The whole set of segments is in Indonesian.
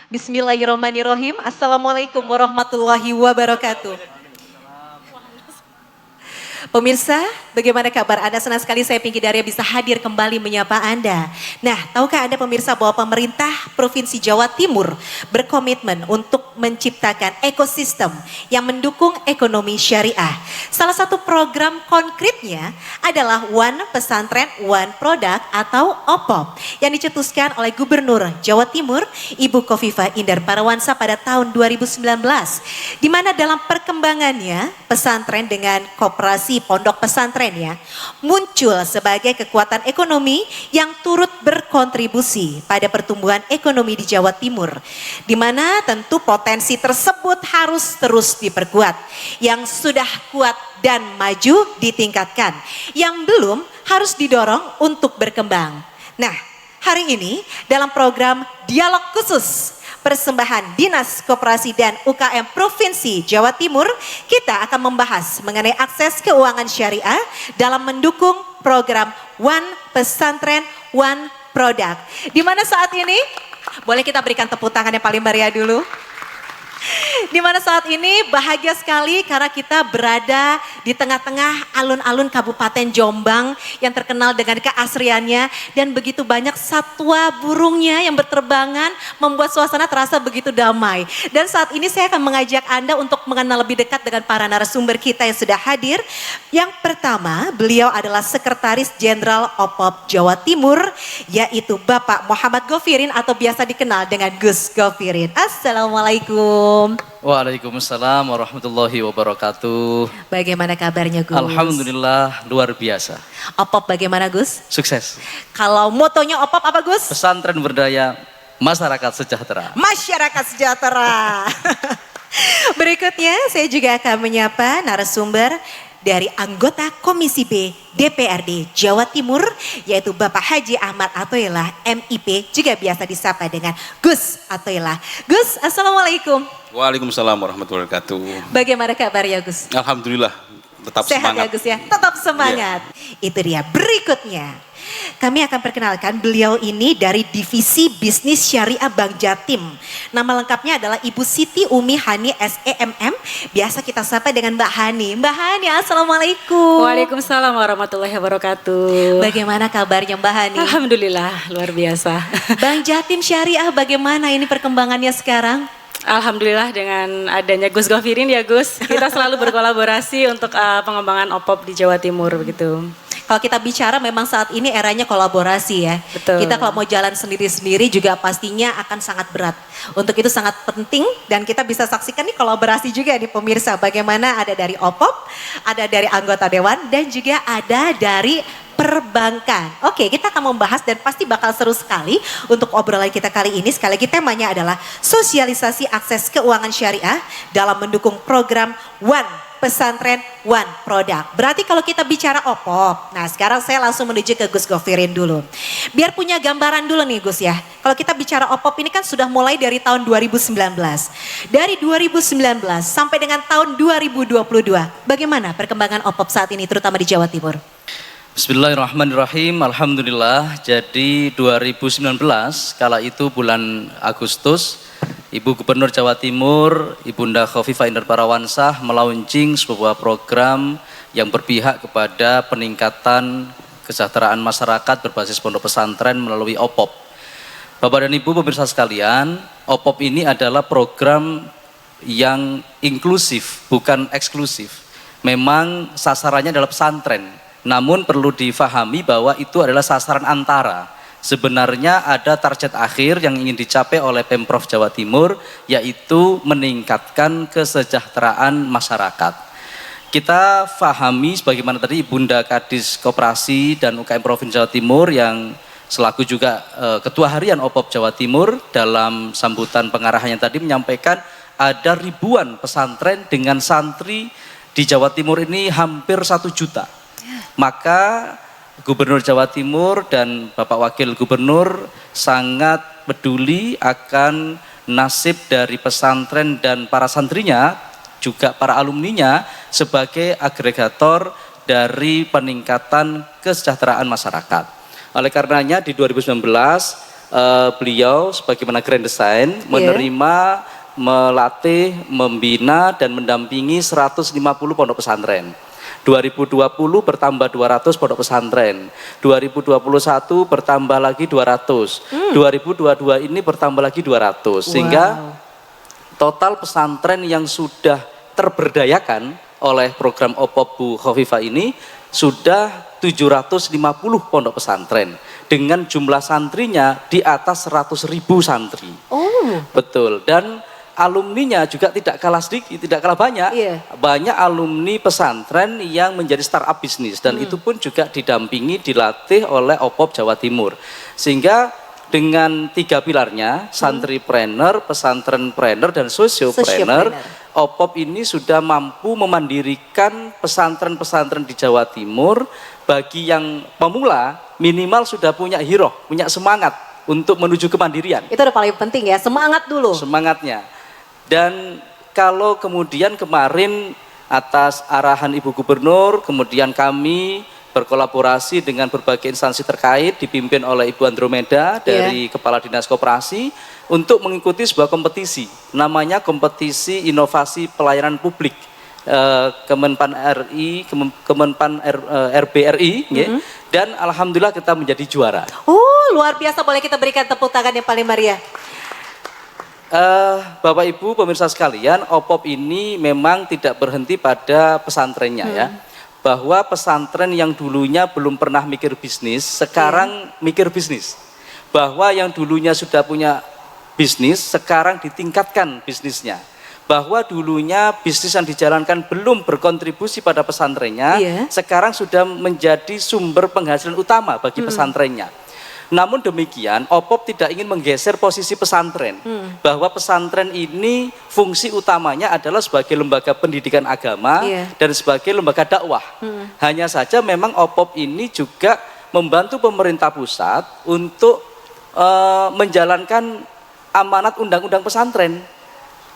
Bismillahirrahmanirrahim. Assalamualaikum warahmatullahi wabarakatuh. Pemirsa, bagaimana kabar Anda? Senang sekali saya Pinky Daria bisa hadir kembali menyapa Anda. Nah, tahukah Anda pemirsa bahwa pemerintah Provinsi Jawa Timur berkomitmen untuk menciptakan ekosistem yang mendukung ekonomi syariah. Salah satu program konkretnya adalah One Pesantren One Product atau OPOP yang dicetuskan oleh Gubernur Jawa Timur Ibu Khofifah Indar Parawansa pada tahun 2019. Di mana dalam perkembangannya pesantren dengan koperasi pondok pesantren ya muncul sebagai kekuatan ekonomi yang turut berkontribusi pada pertumbuhan ekonomi di Jawa Timur, di mana tentu potensi tersebut harus terus diperkuat. Yang sudah kuat dan maju ditingkatkan, yang belum harus didorong untuk berkembang. Nah, hari ini dalam program Dialog Khusus persembahan Dinas Koperasi dan UKM Provinsi Jawa Timur, kita akan membahas mengenai akses keuangan syariah dalam mendukung program One Pesantren One Product. Di mana saat ini, boleh kita berikan tepuk tangan yang paling meriah dulu. Di mana saat ini bahagia sekali karena kita berada di tengah-tengah alun-alun Kabupaten Jombang yang terkenal dengan keasriannya dan begitu banyak satwa burungnya yang berterbangan membuat suasana terasa begitu damai. Dan saat ini saya akan mengajak Anda untuk mengenal lebih dekat dengan para narasumber kita yang sudah hadir. Yang pertama, beliau adalah Sekretaris Jenderal OPOP Jawa Timur, yaitu Bapak Muhammad Gofirin atau biasa dikenal dengan Gus Gofirin. Assalamualaikum. Waalaikumsalam warahmatullahi wabarakatuh. Bagaimana kabarnya Gus? Alhamdulillah luar biasa. OPOP bagaimana Gus? Sukses. Kalau motonya OPOP apa Gus? Pesantren berdaya, masyarakat sejahtera. Masyarakat sejahtera. Berikutnya saya juga akan menyapa narasumber dari anggota Komisi B DPRD Jawa Timur, yaitu Bapak Haji Ahmad Athoillah MIP, juga biasa disapa dengan Gus Athoillah. Gus, Assalamualaikum. Waalaikumsalam warahmatullahi wabarakatuh. Bagaimana kabarnya Gus? Alhamdulillah, tetap Sehat semangat. ya Gus ya, tetap semangat. Itu dia. Berikutnya kami akan perkenalkan beliau ini dari Divisi Bisnis Syariah Bank Jatim. Nama lengkapnya adalah Ibu Siti Umi Hani SEMM. Biasa kita sapa dengan Mbak Hani. Mbak Hani, Assalamualaikum. Waalaikumsalam warahmatullahi wabarakatuh. Bagaimana kabarnya Mbak Hani? Alhamdulillah luar biasa. Bank Jatim Syariah bagaimana ini perkembangannya sekarang? Alhamdulillah dengan adanya Gus Gofirin ya Gus, kita selalu berkolaborasi untuk pengembangan OPOP di Jawa Timur begitu. Kalau kita bicara memang saat ini eranya kolaborasi ya. Betul. Kita kalau mau jalan sendiri-sendiri juga pastinya akan sangat berat. Untuk itu sangat penting dan kita bisa saksikan nih kolaborasi juga nih pemirsa. Bagaimana ada dari OPOP, ada dari anggota Dewan dan juga ada dari perbankan. Oke, kita akan membahas dan pasti bakal seru sekali untuk obrolan kita kali ini. Sekali lagi temanya adalah sosialisasi akses keuangan syariah dalam mendukung program One Pesantren One Product. Berarti kalau kita bicara OPOP, nah sekarang saya langsung menuju ke Gus Gofirin dulu. Biar punya gambaran dulu nih Gus ya. Kalau kita bicara OPOP ini kan sudah mulai dari tahun 2019. Dari 2019 sampai dengan tahun 2022. Bagaimana perkembangan OPOP saat ini terutama di Jawa Timur? Bismillahirrahmanirrahim. Alhamdulillah. Jadi 2019 kala itu bulan Agustus, Ibu Gubernur Jawa Timur, Ibunda Khofifah Indar Parawansa melaunching sebuah program yang berpihak kepada peningkatan kesejahteraan masyarakat berbasis pondok pesantren melalui OPOP. Bapak dan Ibu pemirsa sekalian, OPOP ini adalah program yang inklusif, bukan eksklusif. Memang sasarannya adalah pesantren, namun perlu difahami bahwa itu adalah sasaran antara. Sebenarnya ada target akhir yang ingin dicapai oleh Pemprov Jawa Timur, yaitu meningkatkan kesejahteraan masyarakat. Kita fahami sebagaimana tadi Ibunda Kadis Koperasi dan UKM Provinsi Jawa Timur yang selaku juga Ketua Harian OPOP Jawa Timur dalam sambutan pengarahannya tadi menyampaikan ada ribuan pesantren dengan santri di Jawa Timur ini hampir 1 juta. Maka Gubernur Jawa Timur dan Bapak Wakil Gubernur sangat peduli akan nasib dari pesantren dan para santrinya, juga para alumninya sebagai agregator dari peningkatan kesejahteraan masyarakat. Oleh karenanya di 2019 beliau sebagaimana Grand Design menerima, melatih, membina dan mendampingi 150 pondok pesantren. 2020 bertambah 200 pondok pesantren. 2021 bertambah lagi 200. 2022 ini bertambah lagi 200. Sehingga total pesantren yang sudah terberdayakan oleh program OPOP Bu Khofifah ini sudah 750 pondok pesantren dengan jumlah santrinya di atas 100.000 santri. Betul. Dan alumninya juga tidak kalah sedikit, tidak kalah banyak. Banyak alumni pesantren yang menjadi startup bisnis dan itu pun juga didampingi, dilatih oleh OPOP Jawa Timur. Sehingga dengan 3 pilarnya, santripreneur, pesantrenpreneur dan sosiopreneur, OPOP ini sudah mampu memandirikan pesantren-pesantren di Jawa Timur. Bagi yang pemula minimal sudah punya hiroh, punya semangat untuk menuju kemandirian. Itu udah paling penting ya, semangat dulu. Semangatnya. Dan kalau kemudian kemarin atas arahan Ibu Gubernur, kemudian kami berkolaborasi dengan berbagai instansi terkait dipimpin oleh Ibu Andromeda dari Kepala Dinas Koperasi untuk mengikuti sebuah kompetisi. Namanya Kompetisi Inovasi Pelayanan Publik. Kemenpan RI, Kemenpan RBRI, dan alhamdulillah kita menjadi juara. Luar biasa, boleh kita berikan tepuk tangan yang paling meriah. Bapak Ibu pemirsa sekalian, OPOP ini memang tidak berhenti pada pesantrennya ya. Bahwa pesantren yang dulunya belum pernah mikir bisnis, sekarang mikir bisnis. Bahwa yang dulunya sudah punya bisnis, sekarang ditingkatkan bisnisnya. Bahwa dulunya bisnis yang dijalankan belum berkontribusi pada pesantrennya, sekarang sudah menjadi sumber penghasilan utama bagi pesantrennya. Namun demikian, OPOP tidak ingin menggeser posisi pesantren. Bahwa pesantren ini fungsi utamanya adalah sebagai lembaga pendidikan agama dan sebagai lembaga dakwah. Hanya saja memang OPOP ini juga membantu pemerintah pusat untuk menjalankan amanat undang-undang pesantren.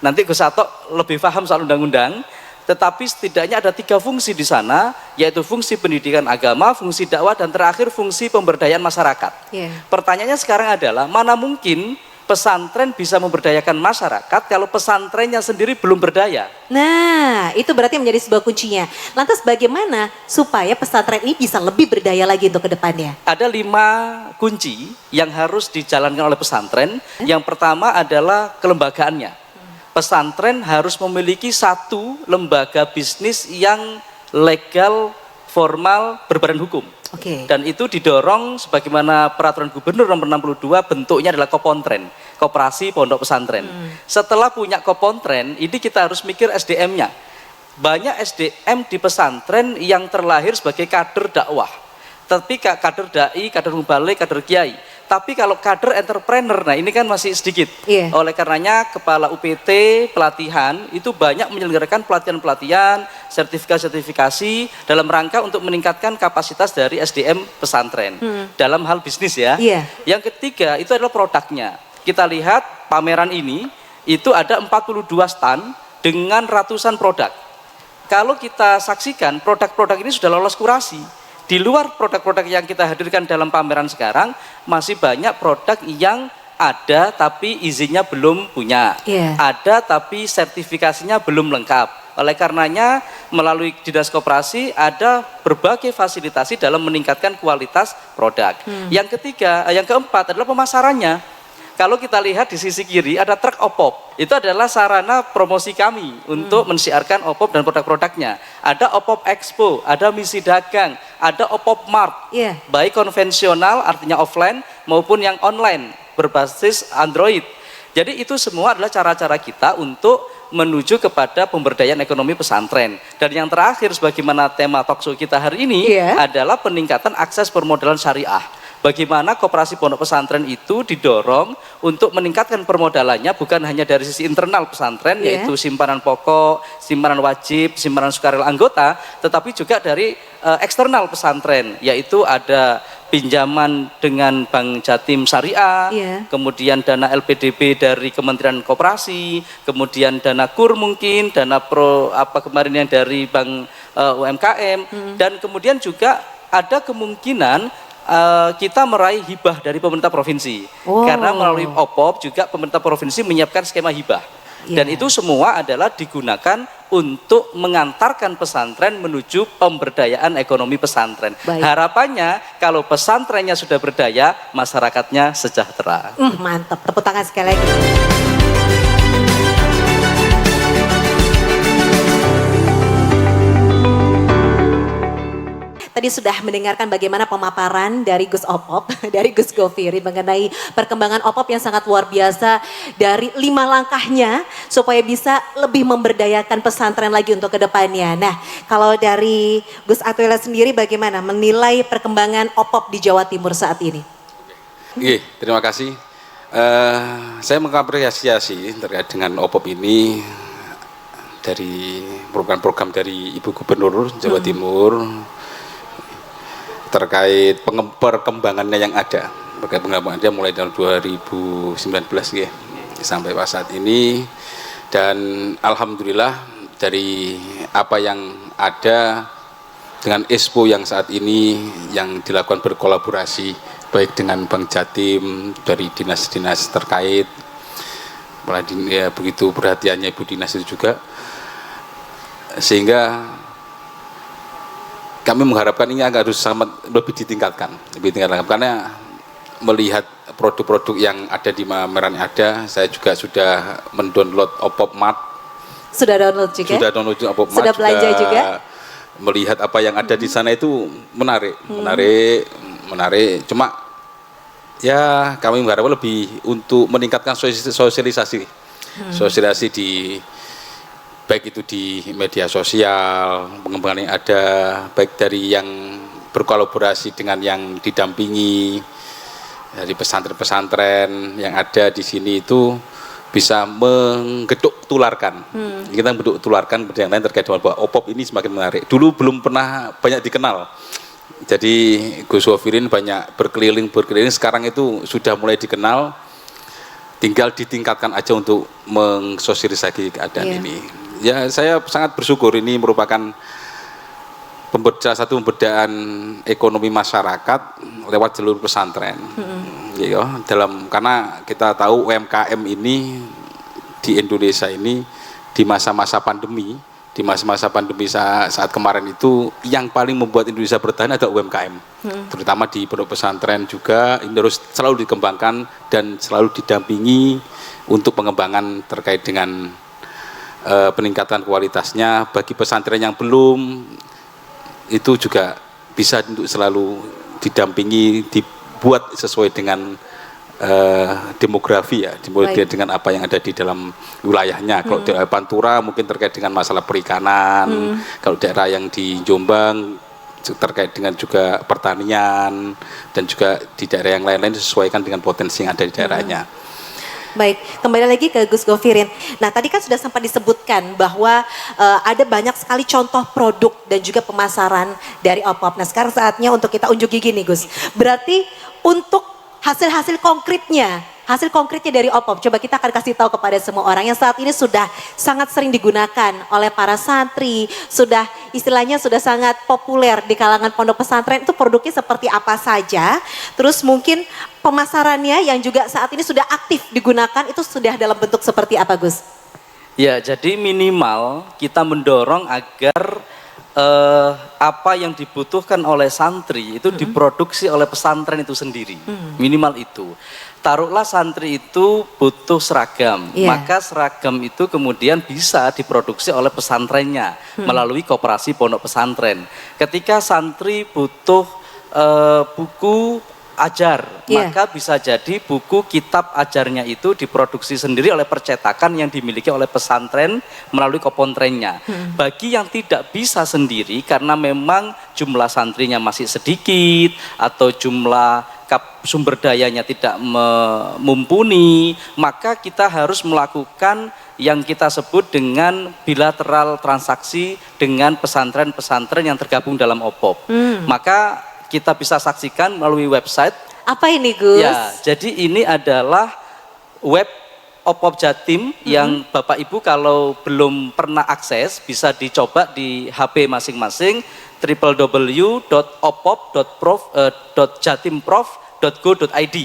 Nanti Gus Sato lebih paham soal undang-undang, tetapi setidaknya ada 3 fungsi di sana, yaitu fungsi pendidikan agama, fungsi dakwah, dan terakhir fungsi pemberdayaan masyarakat. Pertanyaannya sekarang adalah, mana mungkin pesantren bisa memberdayakan masyarakat kalau pesantrennya sendiri belum berdaya? Nah, itu berarti menjadi sebuah kuncinya. Lantas bagaimana supaya pesantren ini bisa lebih berdaya lagi untuk ke depannya? Ada 5 kunci yang harus dijalankan oleh pesantren. Yang pertama adalah kelembagaannya. Pesantren harus memiliki satu lembaga bisnis yang legal, formal, berbadan hukum. Dan itu didorong sebagaimana peraturan gubernur nomor 62, bentuknya adalah kopontren, koperasi pondok pesantren. Setelah punya kopontren, ini kita harus mikir SDM-nya. Banyak SDM di pesantren yang terlahir sebagai kader dakwah. Tapi kader dai, kader mubalik, kader kiai. Tapi kalau kader entrepreneur, nah ini kan masih sedikit. Oleh karenanya kepala UPT pelatihan itu banyak menyelenggarakan pelatihan-pelatihan, sertifikasi dalam rangka untuk meningkatkan kapasitas dari SDM pesantren dalam hal bisnis ya. Yang ketiga itu adalah produknya. Kita lihat pameran ini itu ada 42 stand dengan ratusan produk. Kalau kita saksikan produk-produk ini sudah lolos kurasi. Di luar produk-produk yang kita hadirkan dalam pameran sekarang, masih banyak produk yang ada tapi izinnya belum punya. Ada tapi sertifikasinya belum lengkap. Oleh karenanya melalui Dinas Koperasi ada berbagai fasilitasi dalam meningkatkan kualitas produk. Yang ketiga, yang keempat adalah pemasarannya. Kalau kita lihat di sisi kiri ada truk OPOP. Itu adalah sarana promosi kami untuk mensiarkan OPOP dan produk-produknya. Ada OPOP Expo, ada misi dagang, ada OPOP Mart. Baik konvensional artinya offline maupun yang online berbasis Android. Jadi itu semua adalah cara-cara kita untuk menuju kepada pemberdayaan ekonomi pesantren. Dan yang terakhir sebagaimana tema talkshow kita hari ini adalah peningkatan akses permodalan syariah. Bagaimana koperasi pondok pesantren itu didorong untuk meningkatkan permodalannya bukan hanya dari sisi internal pesantren yaitu simpanan pokok, simpanan wajib, simpanan sukarela anggota, tetapi juga dari eksternal pesantren yaitu ada pinjaman dengan Bank Jatim Syariah, kemudian dana LPDB dari Kementerian Koperasi, kemudian dana KUR mungkin, dana pro apa kemarin yang dari Bank UMKM dan kemudian juga ada kemungkinan kita meraih hibah dari pemerintah provinsi. Oh. Karena melalui OPOP juga pemerintah provinsi menyiapkan skema hibah. Iya. Dan itu semua adalah digunakan untuk mengantarkan pesantren menuju pemberdayaan ekonomi pesantren. Baik. Harapannya kalau pesantrennya sudah berdaya, masyarakatnya sejahtera. Mantap, tepuk tangan sekali lagi. Tadi sudah mendengarkan bagaimana pemaparan dari Gus Opop, dari Gus Govirin mengenai perkembangan Opop yang sangat luar biasa dari 5 langkahnya supaya bisa lebih memberdayakan pesantren lagi untuk kedepannya. Nah, kalau dari Gus Atuela sendiri bagaimana menilai perkembangan Opop di Jawa Timur saat ini? Oke, terima kasih. Saya mengapresiasi terkait dengan OPOP ini dari program-program dari Ibu Gubernur Jawa Timur terkait perkembangannya yang ada. Perkembangannya mulai tahun 2019 ya, sampai pas saat ini. Dan alhamdulillah dari apa yang ada dengan Expo yang saat ini yang dilakukan berkolaborasi baik dengan Bank Jatim dari dinas-dinas terkait, mulai ya, begitu perhatiannya Ibu Dinas itu juga, sehingga kami mengharapkan ini harus sangat lebih ditingkatkan karena melihat produk-produk yang ada di pameran ada, saya juga sudah mendownload OPOP Mart. Sudah download juga? Sudah download OPOP Mart. Sudah belanja juga? Melihat apa yang ada di sana itu menarik. Cuma ya kami mengharapkan lebih untuk meningkatkan sosialisasi di baik itu di media sosial, pengembangan yang ada, baik dari yang berkolaborasi dengan yang didampingi dari pesantren-pesantren yang ada di sini itu bisa menggeduk tularkan. Kita menggeduk tularkan yang lain terkait dengan bahwa OPOP ini semakin menarik. Dulu belum pernah banyak dikenal. Jadi Gus Govirin banyak berkeliling, sekarang itu sudah mulai dikenal. Tinggal ditingkatkan aja untuk mensosialisasi keadaan ini. Ya, saya sangat bersyukur ini merupakan satu pemberdayaan ekonomi masyarakat lewat jalur pesantren. Ya, karena kita tahu UMKM ini di Indonesia ini di masa-masa pandemi, saat kemarin itu yang paling membuat Indonesia bertahan adalah UMKM. Terutama di pondok pesantren juga ini harus selalu dikembangkan dan selalu didampingi untuk pengembangan terkait dengan peningkatan kualitasnya. Bagi pesantren yang belum, itu juga bisa untuk selalu didampingi, dibuat sesuai dengan demografi ya, dengan apa yang ada di dalam wilayahnya. Kalau daerah Pantura mungkin terkait dengan masalah perikanan, kalau daerah yang di Jombang terkait dengan juga pertanian, dan juga di daerah yang lain-lain disesuaikan dengan potensi yang ada di daerahnya. Baik, kembali lagi ke Gus Govirin. Nah, tadi kan sudah sempat disebutkan bahwa ada banyak sekali contoh produk dan juga pemasaran dari OPOP. Nah, sekarang saatnya untuk kita unjuk gigi nih, Gus. Berarti untuk hasil konkretnya dari OPOP, coba kita akan kasih tahu kepada semua orang yang saat ini sudah sangat sering digunakan oleh para santri, sudah istilahnya sudah sangat populer di kalangan pondok pesantren. Itu produknya seperti apa saja, terus mungkin pemasarannya yang juga saat ini sudah aktif digunakan itu sudah dalam bentuk seperti apa, Gus? Ya, jadi minimal kita mendorong agar apa yang dibutuhkan oleh santri itu diproduksi oleh pesantren itu sendiri, minimal itu. Taruhlah santri itu butuh seragam, maka seragam itu kemudian bisa diproduksi oleh pesantrennya melalui koperasi pondok pesantren. Ketika santri butuh buku ajar, maka bisa jadi buku kitab ajarnya itu diproduksi sendiri oleh percetakan yang dimiliki oleh pesantren melalui kopontrennya. Bagi yang tidak bisa sendiri karena memang jumlah santrinya masih sedikit atau jumlah sumber dayanya tidak mumpuni, maka kita harus melakukan yang kita sebut dengan bilateral transaksi dengan pesantren-pesantren yang tergabung dalam OPOP. Maka kita bisa saksikan melalui website. Apa ini, Gus? Ya, jadi ini adalah web OPOP Jatim yang Bapak Ibu kalau belum pernah akses bisa dicoba di HP masing-masing, www.opop.jatimprof.go.id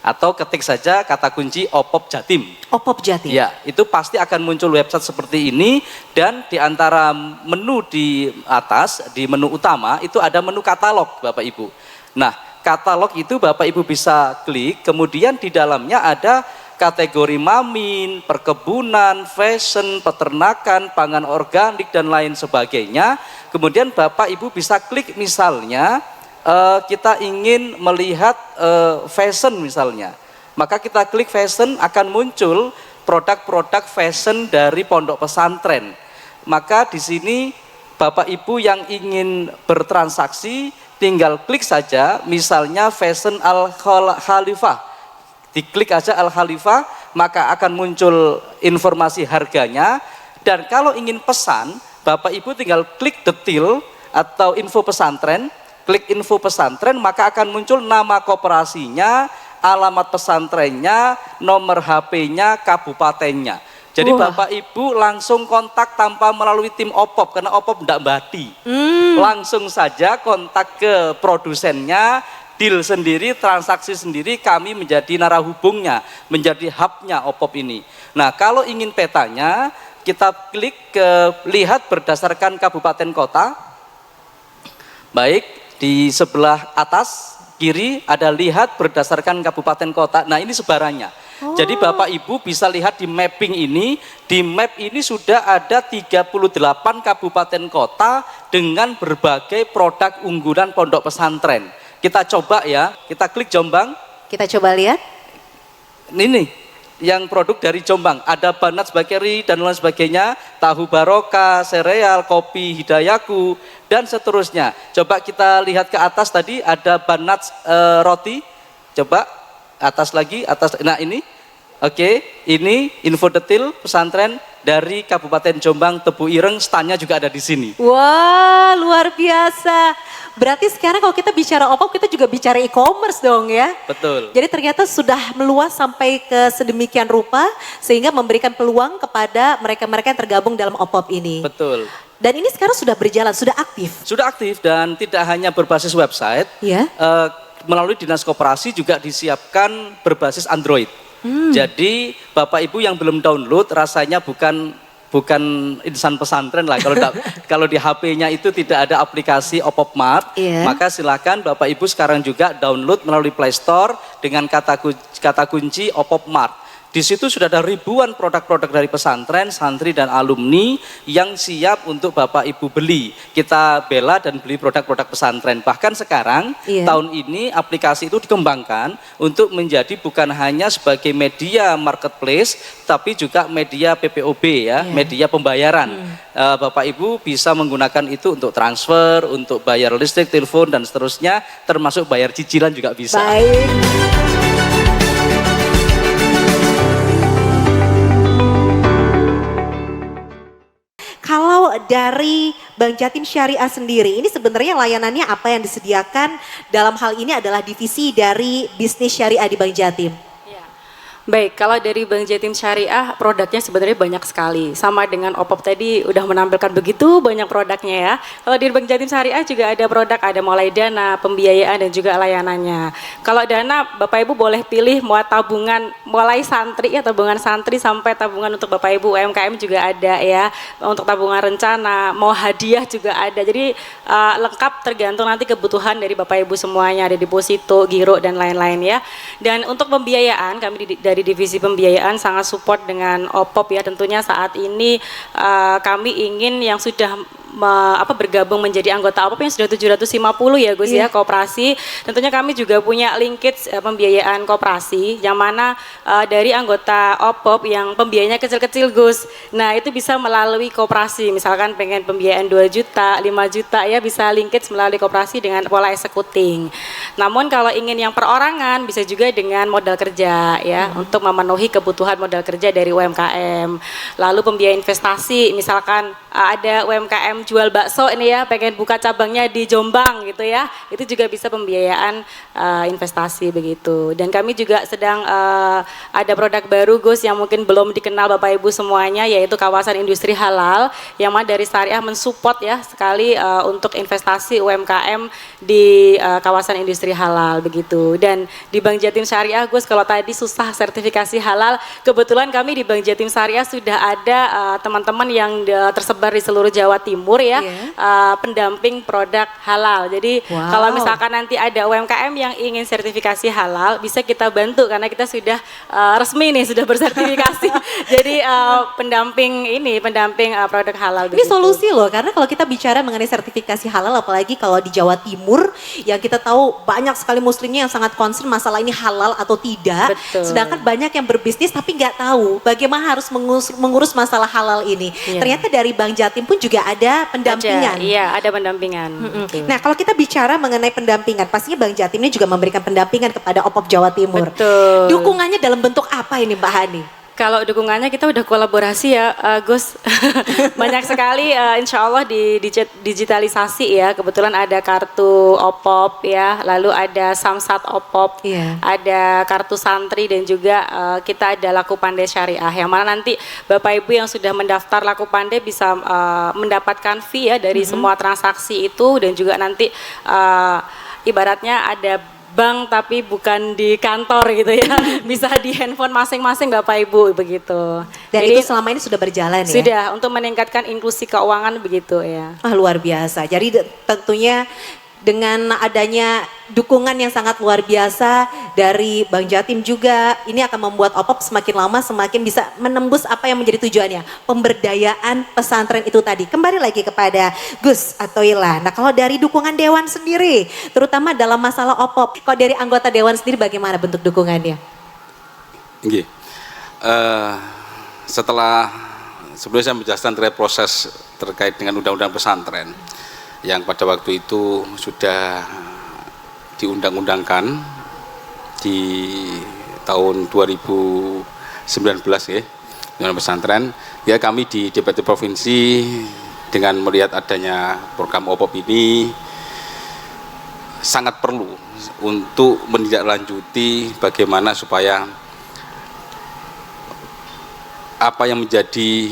atau ketik saja kata kunci Opop Jatim. Opop Jatim. Ya, itu pasti akan muncul website seperti ini dan di antara menu di atas, di menu utama itu ada menu katalog Bapak Ibu. Nah, katalog itu Bapak Ibu bisa klik, kemudian di dalamnya ada kategori mamin, perkebunan, fashion, peternakan, pangan organik dan lain sebagainya. Kemudian Bapak Ibu bisa klik misalnya kita ingin melihat fashion misalnya, maka kita klik fashion akan muncul produk-produk fashion dari pondok pesantren. Maka di sini Bapak Ibu yang ingin bertransaksi tinggal klik saja misalnya fashion Al Khalifah, diklik aja Al Khalifah maka akan muncul informasi harganya, dan kalau ingin pesan Bapak Ibu tinggal klik detail atau info pesantren. Klik info pesantren maka akan muncul nama koperasinya, alamat pesantrennya, nomor HP-nya, kabupatennya. Jadi Bapak Ibu langsung kontak tanpa melalui tim Opop karena Opop tidak bati. Langsung saja kontak ke produsennya, deal sendiri, transaksi sendiri, kami menjadi narahubungnya, menjadi hubnya Opop ini. Nah kalau ingin petanya kita klik ke lihat berdasarkan kabupaten kota. Baik. Di sebelah atas kiri ada lihat berdasarkan kabupaten kota. Nah ini sebarannya. Jadi Bapak Ibu bisa lihat di mapping ini, di map ini sudah ada 38 kabupaten kota dengan berbagai produk unggulan pondok pesantren. Kita coba ya, kita klik Jombang. Kita coba lihat. Ini yang produk dari Jombang, ada Banats Bakery dan lain sebagainya, tahu barokah, sereal, kopi Hidayaku dan seterusnya. Coba kita lihat ke atas tadi ada Banats roti. Coba atas lagi, atas. Nah ini, oke, ini info detail pesantren dari Kabupaten Jombang, Tebu Ireng, standnya juga ada di sini. Wah, luar biasa. Berarti sekarang kalau kita bicara Opop, kita juga bicara e-commerce dong ya. Betul. Jadi ternyata sudah meluas sampai ke sedemikian rupa sehingga memberikan peluang kepada mereka-mereka yang tergabung dalam Opop ini. Betul. Dan ini sekarang sudah berjalan, sudah aktif. Sudah aktif dan tidak hanya berbasis website, Ya. Melalui Dinas Koperasi juga disiapkan berbasis Android. Jadi Bapak Ibu yang belum download rasanya bukan insan pesantren lah. Kalau di HP-nya itu tidak ada aplikasi Opop Mart, maka silakan Bapak Ibu sekarang juga download melalui Play Store dengan kata kunci Opop Mart. Di situ sudah ada ribuan produk-produk dari pesantren, santri dan alumni yang siap untuk Bapak Ibu beli. Kita bela dan beli produk-produk pesantren. Bahkan sekarang tahun ini aplikasi itu dikembangkan untuk menjadi bukan hanya sebagai media marketplace, tapi juga media PPOB ya, media pembayaran. Bapak Ibu bisa menggunakan itu untuk transfer, untuk bayar listrik, telepon dan seterusnya, termasuk bayar cicilan juga bisa. Baik. Kalau dari Bank Jatim Syariah sendiri, ini sebenarnya layanannya apa yang disediakan dalam hal ini adalah divisi dari bisnis syariah di Bank Jatim? Baik, kalau dari Bank Jatim Syariah produknya sebenarnya banyak sekali. Sama dengan Opop tadi udah menampilkan begitu banyak produknya ya. Kalau di Bank Jatim Syariah juga ada produk, ada mulai dana, pembiayaan dan juga layanannya. Kalau dana Bapak Ibu boleh pilih mau tabungan mulai santri ya, tabungan santri sampai tabungan untuk Bapak Ibu UMKM juga ada ya. Untuk tabungan rencana, mau hadiah juga ada. Jadi lengkap tergantung nanti kebutuhan dari Bapak Ibu semuanya, ada deposito, giro dan lain-lain ya. Dan untuk pembiayaan kami dari divisi pembiayaan sangat support dengan Opop ya. Tentunya saat ini kami ingin yang sudah bergabung menjadi anggota Opop yang sudah 750 ya Gus ya, koperasi. Tentunya kami juga punya linkage pembiayaan koperasi yang mana dari anggota Opop yang pembiayanya kecil-kecil Gus. Nah itu bisa melalui koperasi, misalkan pengen pembiayaan 2 juta, 5 juta ya, bisa linkage melalui koperasi dengan pola executing. Namun kalau ingin yang perorangan bisa juga dengan modal kerja ya, untuk memenuhi kebutuhan modal kerja dari UMKM. Lalu pembiayaan investasi, misalkan ada UMKM UMKM jual bakso ini ya, pengen buka cabangnya di Jombang gitu ya, itu juga bisa pembiayaan investasi begitu. Dan kami juga sedang ada produk baru Gus yang mungkin belum dikenal Bapak Ibu semuanya, yaitu kawasan industri halal, yang mana dari Syariah mensupport ya sekali untuk investasi UMKM di kawasan industri halal begitu. Dan di Bank Jatim Syariah Gus, kalau tadi susah sertifikasi halal, kebetulan kami di Bank Jatim Syariah sudah ada teman-teman yang tersebar di seluruh Jawa Timur ya, pendamping produk halal. Jadi kalau misalkan nanti ada UMKM yang ingin sertifikasi halal, bisa kita bantu karena kita sudah resmi nih, sudah bersertifikasi. Jadi pendamping produk halal. Ini solusi loh, karena kalau kita bicara mengenai sertifikasi halal, apalagi kalau di Jawa Timur, yang kita tahu banyak sekali muslimnya yang sangat concern masalah ini halal atau tidak. Betul. Sedangkan banyak yang berbisnis tapi nggak tahu bagaimana harus mengurus masalah halal ini. Ternyata dari Bank Jatim pun juga ada pendampingan. Iya, ada pendampingan. Betul. Nah, kalau kita bicara mengenai pendampingan, pastinya Bank Jatim ini juga memberikan pendampingan kepada OPOP Jawa Timur. Betul. Dukungannya dalam bentuk apa ini Mbak Hani? Kalau dukungannya kita udah kolaborasi ya Gus, banyak sekali insya Allah di digitalisasi ya, kebetulan ada kartu OPOP ya, lalu ada Samsat OPOP, ada kartu santri dan juga kita ada Laku Pandai Syariah, yang mana nanti Bapak Ibu yang sudah mendaftar Laku Pandai bisa mendapatkan fee ya dari semua transaksi itu, dan juga nanti ibaratnya ada bank tapi bukan di kantor gitu ya, bisa di handphone masing-masing Bapak Ibu begitu. Dan jadi, itu selama ini sudah berjalan ya? Sudah, untuk meningkatkan inklusi keuangan begitu ya. Luar biasa, jadi tentunya dengan adanya dukungan yang sangat luar biasa dari Bank Jatim juga, ini akan membuat OPOP semakin lama semakin bisa menembus apa yang menjadi tujuannya, pemberdayaan pesantren itu tadi. Kembali lagi kepada Gus Atoila. Nah, kalau dari dukungan Dewan sendiri, terutama dalam masalah OPOP, kalau dari anggota Dewan sendiri bagaimana bentuk dukungannya? Sebelum saya menjelaskan terkait proses terkait dengan undang-undang pesantren, yang pada waktu itu sudah diundang-undangkan di tahun 2019 ya, dengan pesantren. Ya, kami di DPT Provinsi dengan melihat adanya program OPOP ini sangat perlu untuk menindaklanjuti bagaimana supaya apa yang menjadi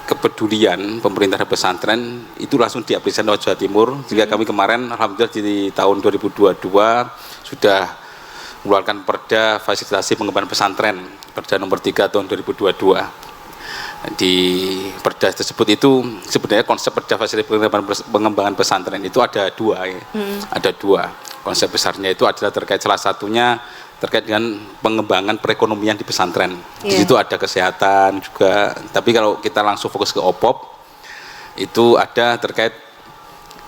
kepedulian pemerintah dan pesantren itu langsung diaplikasikan oleh Jawa Timur. Jika kami kemarin alhamdulillah di tahun 2022 sudah mengeluarkan Perda Fasilitasi Pengembangan Pesantren, Perda nomor 3 tahun 2022. Di Perda tersebut itu sebenarnya konsep Perda Fasilitasi Pengembangan Pesantren itu ada dua ya. Ada dua. Konsep besarnya itu adalah terkait, salah satunya terkait dengan pengembangan perekonomian di pesantren. Di situ ada kesehatan juga. Tapi kalau kita langsung fokus ke OPOP, itu ada terkait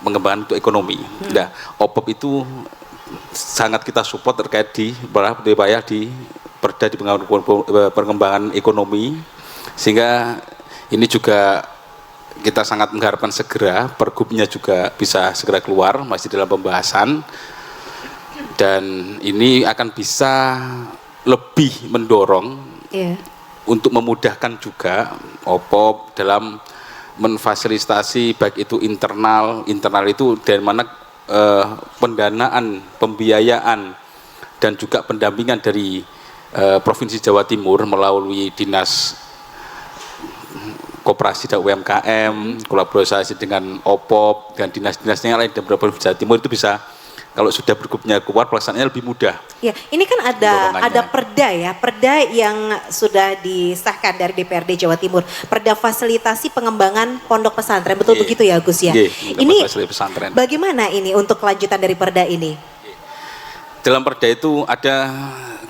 pengembangan untuk ekonomi. Nah, OPOP itu sangat kita support terkait di Perda di pengembangan ekonomi, sehingga ini juga kita sangat mengharapkan segera pergubnya juga bisa segera keluar, masih dalam pembahasan. Dan ini akan bisa lebih mendorong untuk memudahkan juga OPOP dalam memfasilitasi baik itu internal itu dari mana pendanaan, pembiayaan dan juga pendampingan dari Provinsi Jawa Timur melalui Dinas Koperasi dan UMKM, kolaborasi dengan OPOP dan dinas-dinasnya yang lain di Provinsi Jawa Timur itu bisa, kalau sudah bergubnya keluar pelaksanaannya lebih mudah. Ya, ini kan ada perda ya, perda yang sudah disahkan dari DPRD Jawa Timur, Perda Fasilitasi Pengembangan Pondok Pesantren, betul begitu ya Gus ya? Ini bagaimana ini untuk kelanjutan dari perda ini? Dalam perda itu ada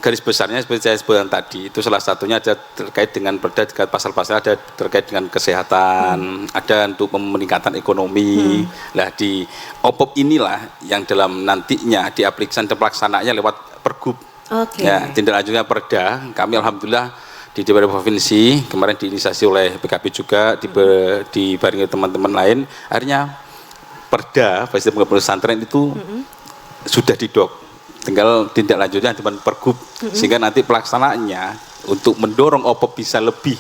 garis besarnya seperti saya sebutkan tadi, itu salah satunya ada terkait dengan perda, pasal-pasal ada terkait dengan kesehatan, ada untuk meningkatkan ekonomi. Nah, di OPOP inilah yang dalam nantinya diaplikasikan dan pelaksanaannya lewat pergub. Ya, tindak lanjutnya perda, kami alhamdulillah di DPRD Provinsi kemarin diinisiasi oleh PKB juga, dibarengi teman-teman lain, akhirnya perda Fasilitasi Pengembangan Pesantren itu sudah didok. Tinggal tindak lanjutnya dengan pergub, sehingga nanti pelaksanaannya untuk mendorong OPOP bisa lebih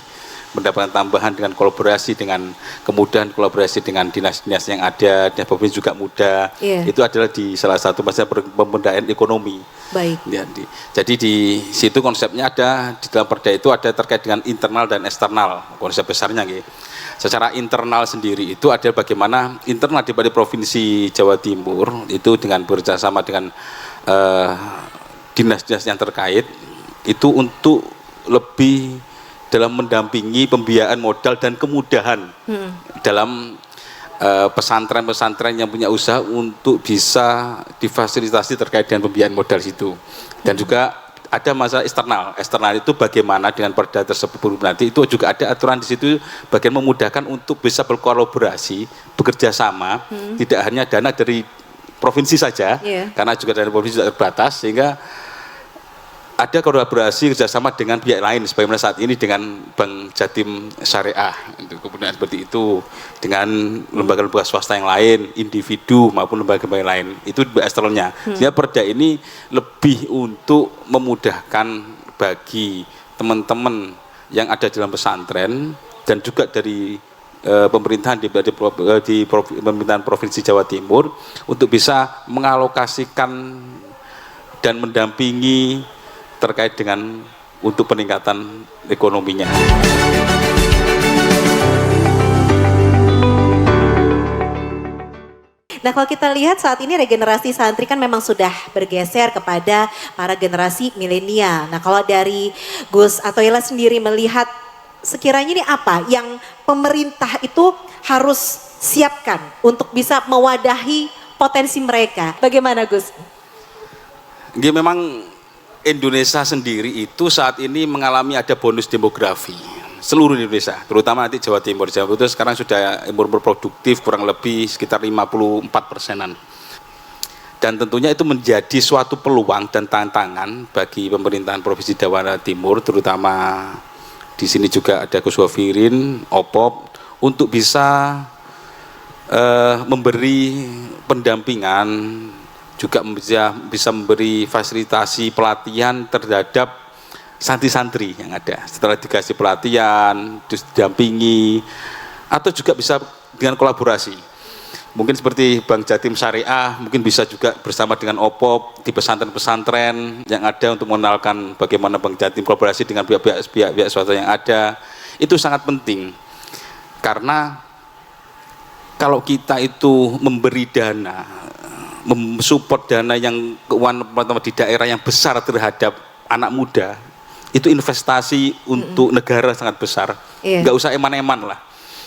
pendapatan tambahan dengan kolaborasi dengan kemudahan kolaborasi dengan dinas-dinas yang ada, dinas provinsi juga mudah. Itu adalah di salah satu masalah pemberdayaan ekonomi. Baik. Ya, jadi di situ konsepnya ada di dalam perda itu ada terkait dengan internal dan eksternal konsep besarnya gitu. Secara internal sendiri itu adalah bagaimana internal daripada Provinsi Jawa Timur itu dengan bekerjasama dengan dinas-dinas yang terkait itu untuk lebih dalam mendampingi pembiayaan modal dan kemudahan dalam pesantren-pesantren yang punya usaha untuk bisa difasilitasi terkait dengan pembiayaan modal situ. Dan juga ada masalah eksternal. Eksternal itu bagaimana dengan perda tersebut nanti itu juga ada aturan di situ bagian memudahkan untuk bisa berkolaborasi, bekerja sama, tidak hanya dana dari provinsi saja, karena juga dana provinsi tidak terbatas, sehingga ada kolaborasi kerjasama dengan pihak lain, sebagaimana saat ini dengan Bank Jatim Syariah, kemudian seperti itu dengan lembaga-lembaga swasta yang lain, individu maupun lembaga-lembaga lain, itu eksternalnya. Sehingga perda ini lebih untuk memudahkan bagi teman-teman yang ada dalam pesantren dan juga dari pemerintahan di pemerintahan Provinsi Jawa Timur untuk bisa mengalokasikan dan mendampingi terkait dengan untuk peningkatan ekonominya. Nah kalau kita lihat saat ini regenerasi santri kan memang sudah bergeser kepada para generasi milenial. Nah kalau dari Gus Athoillah sendiri melihat sekiranya ini apa yang pemerintah itu harus siapkan untuk bisa mewadahi potensi mereka. Bagaimana Gus? Memang Indonesia sendiri itu saat ini mengalami ada bonus demografi seluruh Indonesia, terutama nanti Jawa Timur. Jawa Timur itu sekarang sudah umur produktif kurang lebih sekitar 54%-an. Dan tentunya itu menjadi suatu peluang dan tantangan bagi pemerintahan Provinsi Jawa Timur, terutama di sini juga ada Gus Wafirin, Opop, untuk bisa memberi pendampingan, juga bisa memberi fasilitasi pelatihan terhadap santri-santri yang ada. Setelah dikasih pelatihan, terus didampingi, atau juga bisa dengan kolaborasi. Mungkin seperti Bank Jatim Syariah, mungkin bisa juga bersama dengan OPOP di pesantren-pesantren yang ada untuk mengenalkan bagaimana Bank Jatim kolaborasi dengan pihak-pihak swasta yang ada. Itu sangat penting, karena kalau kita itu memberi dana, mensupport dana yang keuangan di daerah yang besar terhadap anak muda, itu investasi untuk negara sangat besar. Nggak usah eman-eman lah.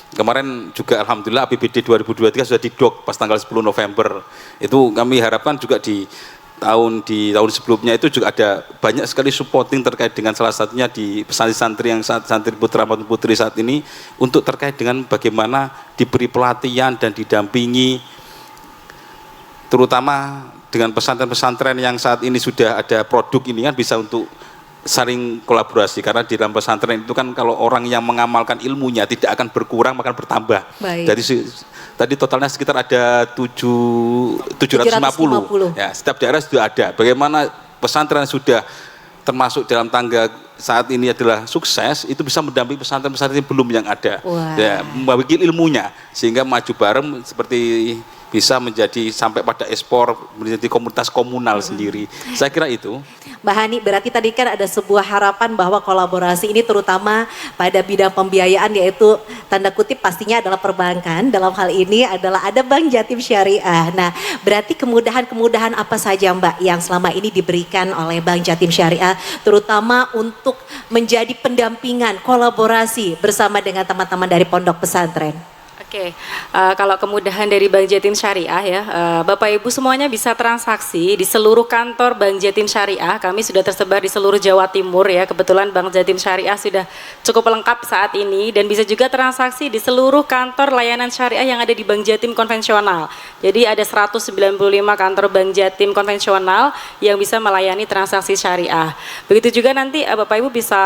Kemarin juga alhamdulillah APBD 2023 sudah didok pas tanggal 10 November. Itu kami harapkan juga di tahun sebelumnya itu juga ada banyak sekali supporting terkait dengan salah satunya di santri yang santri putra maupun putri saat ini untuk terkait dengan bagaimana diberi pelatihan dan didampingi, terutama dengan pesantren-pesantren yang saat ini sudah ada produk ini kan bisa untuk saling kolaborasi, karena di dalam pesantren itu kan kalau orang yang mengamalkan ilmunya tidak akan berkurang, bahkan bertambah. Jadi tadi totalnya sekitar ada 750. Ya, setiap daerah sudah ada. Bagaimana pesantren sudah termasuk dalam tangga saat ini adalah sukses, itu bisa mendampingi pesantren-pesantren belum yang ada. Ya, membagi ilmunya sehingga maju bareng seperti bisa menjadi sampai pada ekspor, menjadi komunitas komunal sendiri. Saya kira itu. Mbak Hani, berarti tadi kan ada sebuah harapan bahwa kolaborasi ini terutama pada bidang pembiayaan, yaitu tanda kutip pastinya adalah perbankan. Dalam hal ini adalah ada Bank Jatim Syariah. Nah, berarti kemudahan-kemudahan apa saja Mbak yang selama ini diberikan oleh Bank Jatim Syariah, terutama untuk menjadi pendampingan, kolaborasi bersama dengan teman-teman dari pondok pesantren? Oke, kalau kemudahan dari Bank Jatim Syariah ya, Bapak Ibu semuanya bisa transaksi di seluruh kantor Bank Jatim Syariah. Kami sudah tersebar di seluruh Jawa Timur ya. Kebetulan Bank Jatim Syariah sudah cukup lengkap saat ini dan bisa juga transaksi di seluruh kantor layanan syariah yang ada di Bank Jatim konvensional. Jadi ada 195 kantor Bank Jatim konvensional yang bisa melayani transaksi syariah. Begitu juga nanti Bapak Ibu bisa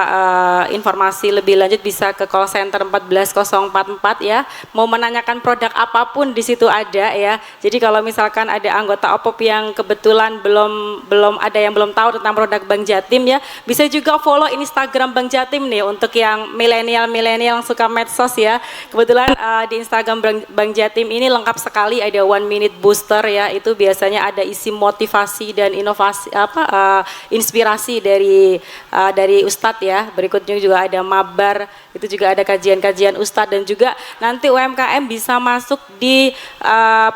informasi lebih lanjut bisa ke call center 14044 ya. Mau menanyakan produk apapun di situ ada ya. Jadi kalau misalkan ada anggota OPOP yang kebetulan belum ada yang belum tahu tentang produk Bank Jatim ya, bisa juga follow Instagram Bank Jatim nih untuk yang milenial yang suka medsos ya. Kebetulan di Instagram Bank Jatim ini lengkap sekali, ada 1 minute booster ya, itu biasanya ada isi motivasi dan inovasi inspirasi dari Ustadz ya. Berikutnya juga ada mabar, itu juga ada kajian-kajian Ustadz, dan juga nanti UMKM bisa masuk di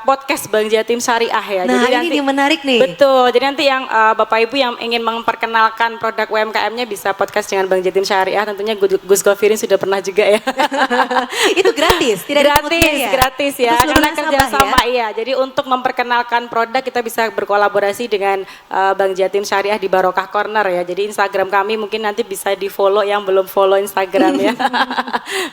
podcast Bank Jatim Syariah ya. Nah, jadi ini menarik nih. Betul. Jadi nanti yang Bapak Ibu yang ingin memperkenalkan produk UMKM-nya bisa podcast dengan Bank Jatim Syariah. Tentunya Gus Gofirin sudah pernah juga ya. Itu gratis, tidak gratis ya. Karena kerjasama ya. Jadi untuk memperkenalkan produk kita bisa berkolaborasi dengan Bank Jatim Syariah di Barokah Corner ya. Jadi Instagram kami mungkin nanti bisa di follow yang belum follow Instagram ya.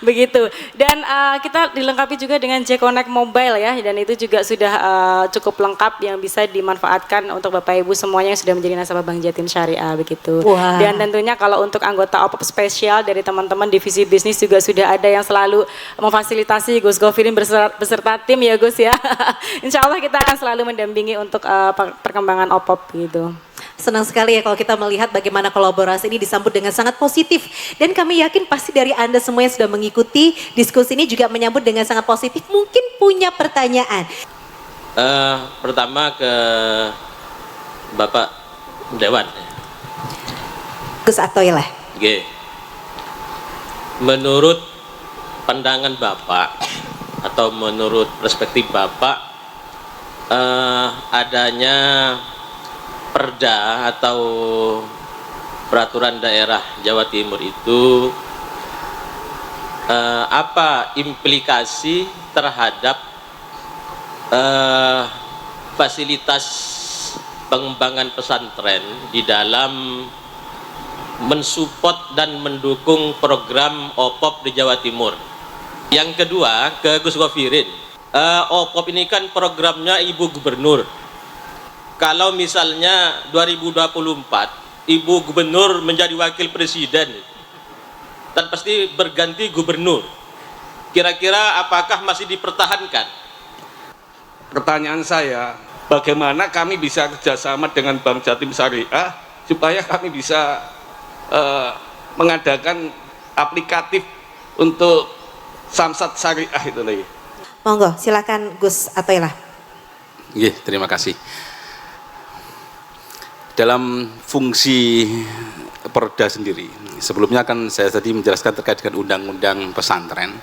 Begitu. Dan kita dilengkapi juga dengan J-Connect Mobile ya, dan itu juga sudah cukup lengkap yang bisa dimanfaatkan untuk Bapak Ibu semuanya yang sudah menjadi nasabah Bank Jatim Syariah begitu. Wah. Dan tentunya kalau untuk anggota OPOP spesial dari teman-teman divisi bisnis juga sudah ada yang selalu memfasilitasi Gus Gofirin beserta tim ya Gus ya. Insya Allah kita akan selalu mendampingi untuk perkembangan OPOP gitu. Senang sekali ya kalau kita melihat bagaimana kolaborasi ini disambut dengan sangat positif. Dan kami yakin pasti dari Anda semua yang sudah mengikuti diskusi ini juga menyambut dengan sangat positif. Mungkin punya pertanyaan. Pertama ke Bapak Dewan. Gus Atoy lah. Oke. Menurut pandangan Bapak atau menurut perspektif Bapak, adanya Perda atau peraturan daerah Jawa Timur itu apa implikasi terhadap fasilitas pengembangan pesantren di dalam mensupport dan mendukung program OPOP di Jawa Timur. Yang kedua ke Gus Gofirin, OPOP ini kan programnya Ibu Gubernur. Kalau misalnya 2024 Ibu Gubernur menjadi wakil presiden dan pasti berganti gubernur, kira-kira apakah masih dipertahankan? Pertanyaan saya, bagaimana kami bisa kerjasama dengan Bank Jatim Syariah supaya kami bisa mengadakan aplikatif untuk Samsat Syariah itu lagi. Monggo, silakan Gus Atoy lah. Iya, terima kasih. Dalam fungsi Perda sendiri, sebelumnya kan saya tadi menjelaskan terkait dengan undang-undang pesantren,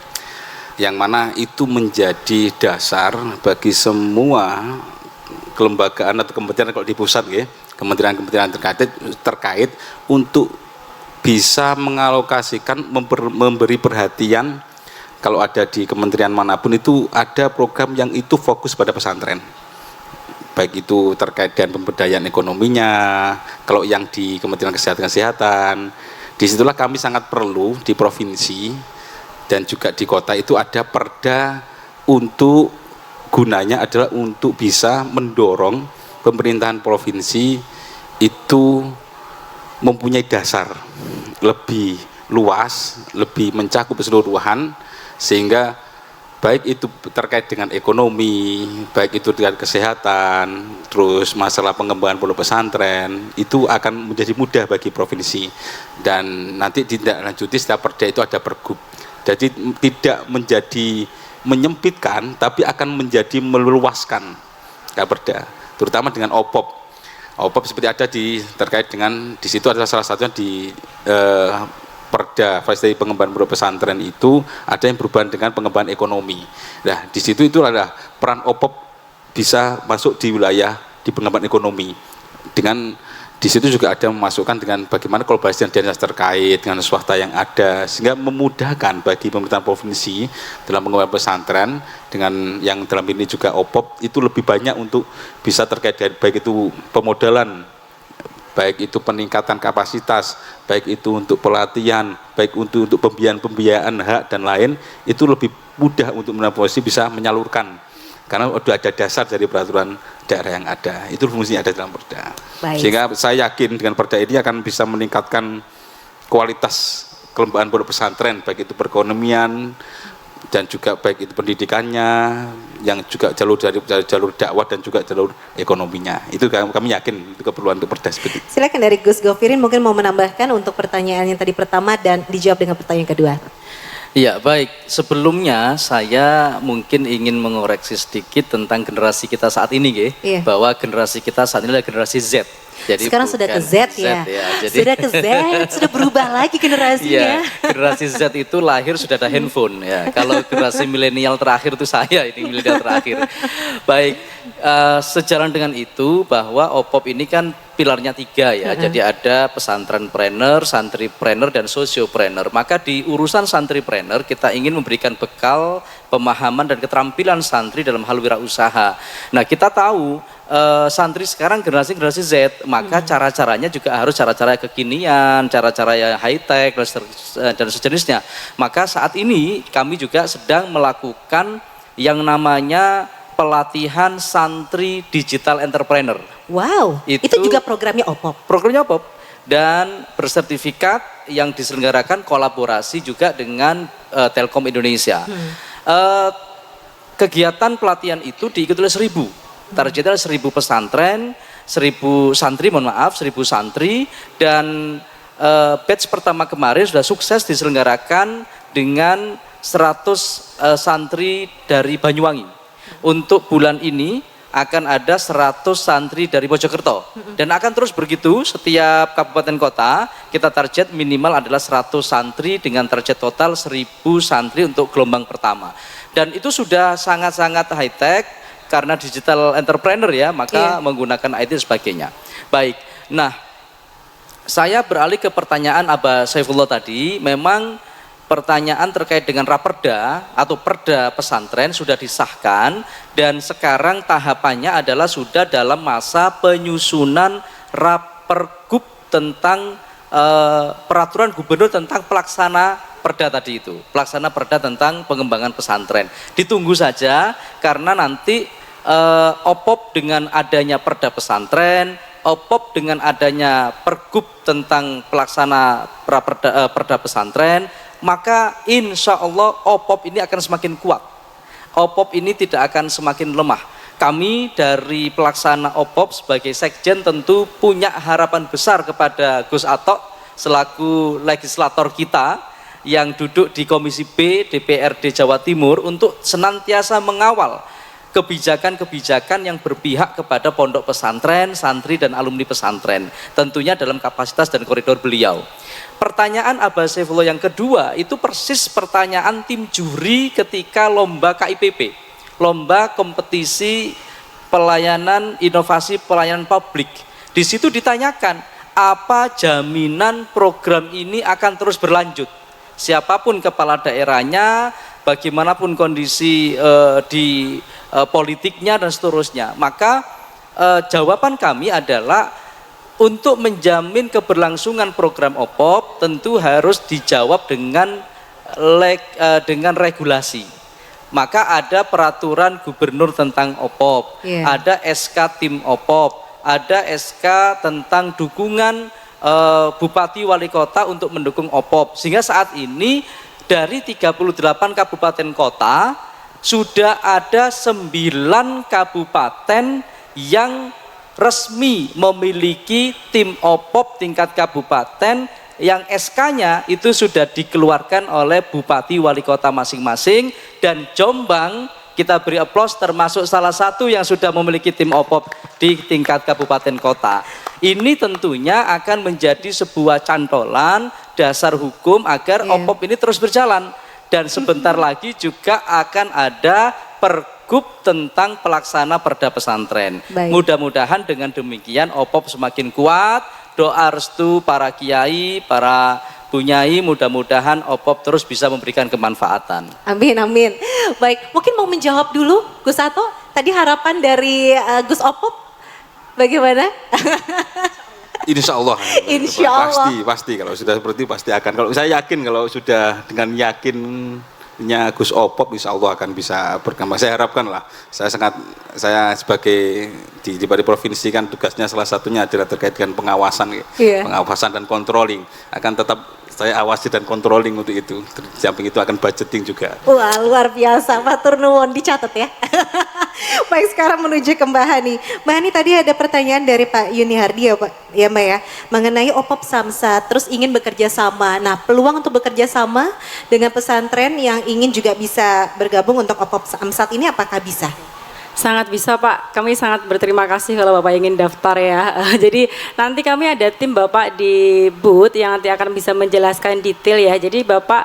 yang mana itu menjadi dasar bagi semua kelembagaan atau kementerian kalau di pusat ya, kementerian-kementerian terkait untuk bisa mengalokasikan, memberi perhatian kalau ada di kementerian manapun itu ada program yang itu fokus pada pesantren. Baik itu terkait dengan pemberdayaan ekonominya, kalau yang di Kementerian Kesehatan, disitulah kami sangat perlu di provinsi dan juga di kota itu ada perda untuk gunanya adalah untuk bisa mendorong pemerintahan provinsi itu mempunyai dasar lebih luas, lebih mencakup keseluruhan, sehingga baik itu terkait dengan ekonomi, baik itu dengan kesehatan, terus masalah pengembangan pondok pesantren, itu akan menjadi mudah bagi provinsi. Dan nanti ditindaklanjuti setiap perda itu ada pergub. Jadi tidak menjadi menyempitkan, tapi akan menjadi meluaskan perda, terutama dengan OPOP. OPOP seperti ada terkait dengan di situ adalah salah satunya di Perda fasilitas pengembangan pondok pesantren itu ada yang berhubungan dengan pengembangan ekonomi. Nah, di situ itu adalah peran OPOP bisa masuk di wilayah di pengembangan ekonomi. Dengan di situ juga ada memasukkan dengan bagaimana kolaborasi dengan dinas terkait dengan swasta yang ada, sehingga memudahkan bagi pemerintahan provinsi dalam pengembangan pesantren dengan yang dalam ini juga OPOP itu lebih banyak untuk bisa terkait dengan baik itu pemodalan, baik itu peningkatan kapasitas, baik itu untuk pelatihan, baik untuk pembiayaan hak dan lain, itu lebih mudah untuk provinsi bisa menyalurkan karena sudah ada dasar dari peraturan daerah yang ada. Itu fungsinya ada dalam perda. Baik. Sehingga saya yakin dengan perda ini akan bisa meningkatkan kualitas kelembagaan pondok pesantren, baik itu perekonomian, dan juga baik itu pendidikannya, yang juga jalur dakwah dan juga jalur ekonominya. Itu kami yakin itu keperluan untuk Perda seperti itu. Silakan dari Gus Gofirin mungkin mau menambahkan untuk pertanyaan yang tadi pertama dan dijawab dengan pertanyaan kedua. Ya baik, sebelumnya saya mungkin ingin mengoreksi sedikit tentang generasi kita saat ini, Iya. bahwa generasi kita saat ini adalah generasi Z. Jadi Sekarang sudah ke bukan Z ya. Jadi, Sudah ke Z, sudah berubah lagi generasinya. Iya, generasi Z itu lahir sudah ada handphone ya. Kalau generasi milenial terakhir itu saya, ini milenial terakhir. Baik, sejalan dengan itu bahwa OPOP ini kan pilarnya 3 ya. Jadi ada pesantrenpreneur, santripreneur, dan sosiopreneur. Maka di urusan santripreneur kita ingin memberikan bekal, pemahaman dan keterampilan santri dalam hal wirausaha. Nah kita tahu santri sekarang generasi Z, maka cara-caranya juga harus cara-cara kekinian, cara-cara yang high-tech dan sejenisnya. Maka saat ini kami juga sedang melakukan yang namanya pelatihan santri digital entrepreneur. Wow, itu juga programnya OPOP. Programnya OPOP dan bersertifikat yang diselenggarakan kolaborasi juga dengan Telkom Indonesia. Kegiatan pelatihan itu diikuti oleh 1.000. Targetnya 1.000 pesantren, 1.000 santri, 1.000 santri, dan batch pertama kemarin sudah sukses diselenggarakan dengan 100 santri dari Banyuwangi. Untuk bulan ini akan ada 100 santri dari Mojokerto dan akan terus begitu setiap kabupaten kota. Kita target minimal adalah 100 santri dengan target total 1.000 santri untuk gelombang pertama, dan itu sudah sangat-sangat high tech karena digital entrepreneur ya, maka menggunakan IT dan sebagainya. Baik, nah saya beralih ke pertanyaan Abah Saifullah tadi. Memang pertanyaan terkait dengan Raperda atau Perda pesantren sudah disahkan dan sekarang tahapannya adalah sudah dalam masa penyusunan Rapergub tentang peraturan gubernur tentang pelaksana Perda tadi itu, pelaksana Perda tentang pengembangan pesantren. Ditunggu saja karena nanti OPOP dengan adanya Perda pesantren, OPOP dengan adanya Pergub tentang pelaksana Perda pesantren, maka insya Allah OPOP ini akan semakin kuat. OPOP ini tidak akan semakin lemah. Kami dari pelaksana OPOP sebagai sekjen tentu punya harapan besar kepada Gus Atok selaku legislator kita yang duduk di Komisi B DPRD Jawa Timur untuk senantiasa mengawal kebijakan-kebijakan yang berpihak kepada pondok pesantren, santri dan alumni pesantren, tentunya dalam kapasitas dan koridor beliau. Pertanyaan Abah Saifullah yang kedua itu persis pertanyaan tim juri ketika lomba KIPP, lomba kompetisi pelayanan inovasi pelayanan publik. Di situ ditanyakan, apa jaminan program ini akan terus berlanjut? Siapapun kepala daerahnya, bagaimanapun kondisi di politiknya dan seterusnya. Maka jawaban kami adalah untuk menjamin keberlangsungan program OPOP tentu harus dijawab dengan regulasi. Maka ada peraturan gubernur tentang OPOP, ada SK tim OPOP, ada SK tentang dukungan bupati wali kota untuk mendukung OPOP. Sehingga saat ini dari 38 kabupaten kota sudah ada 9 kabupaten yang resmi memiliki tim OPOP tingkat kabupaten yang SK-nya itu sudah dikeluarkan oleh bupati wali kota masing-masing, dan Jombang kita beri aplaus termasuk salah satu yang sudah memiliki tim OPOP di tingkat kabupaten kota. Ini tentunya akan menjadi sebuah cantolan dasar hukum agar OPOP ini terus berjalan. Dan sebentar lagi juga akan ada Pergub tentang pelaksana Perda pesantren. Mudah-mudahan dengan demikian OPOP semakin kuat. Doa restu para kiai, para bunyai, mudah-mudahan OPOP terus bisa memberikan kemanfaatan. Amin, amin. Baik, mungkin mau menjawab dulu Gus Ato. Tadi harapan dari Gus OPOP bagaimana? Insya Allah. Insya Allah. Pasti kalau sudah seperti itu pasti akan. Kalau saya yakin kalau sudah dengan yakin nya Gus Opop insya Allah akan bisa berkembang. Saya harapkan lah. Saya sebagai di Bali Provinsi kan tugasnya salah satunya adalah terkait dengan pengawasan, Iya. pengawasan dan controlling. Akan tetap saya awasi dan controlling untuk itu. Di samping itu akan budgeting juga. Wah, luar biasa, Matur nuwun, dicatat ya. Baik, sekarang menuju ke Mbak Hani. Mbak Hani, tadi ada pertanyaan dari Pak Yuni Hardi ya Pak, ya Mbak ya, mengenai OPOP Samsat, terus ingin bekerja sama. Nah, peluang untuk bekerja sama dengan pesantren yang ingin juga bisa bergabung untuk OPOP Samsat ini apakah bisa? Sangat bisa Pak, kami sangat berterima kasih kalau Bapak ingin daftar ya. Jadi nanti kami ada tim Bapak di booth yang nanti akan bisa menjelaskan detail ya. Jadi Bapak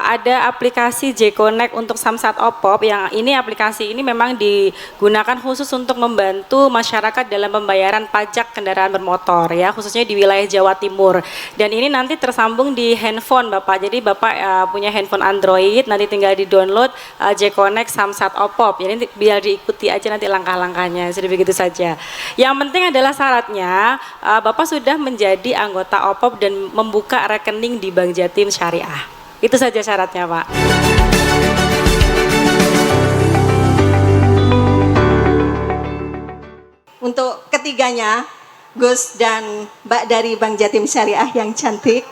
ada aplikasi J-Connect untuk Samsat OPOP yang ini aplikasi ini memang digunakan khusus untuk membantu masyarakat dalam pembayaran pajak kendaraan bermotor ya, khususnya di wilayah Jawa Timur. Dan ini nanti tersambung di handphone Bapak. Jadi Bapak punya handphone Android, nanti tinggal di-download J-Connect Samsat OPOP. Jadi biar diikuti aja nanti langkah-langkahnya, sudah begitu saja. Yang penting adalah syaratnya Bapak sudah menjadi anggota OPOP dan membuka rekening di Bank Jatim Syariah. Itu saja syaratnya Pak. Untuk ketiganya, Gus dan Mbak dari Bank Jatim Syariah yang cantik,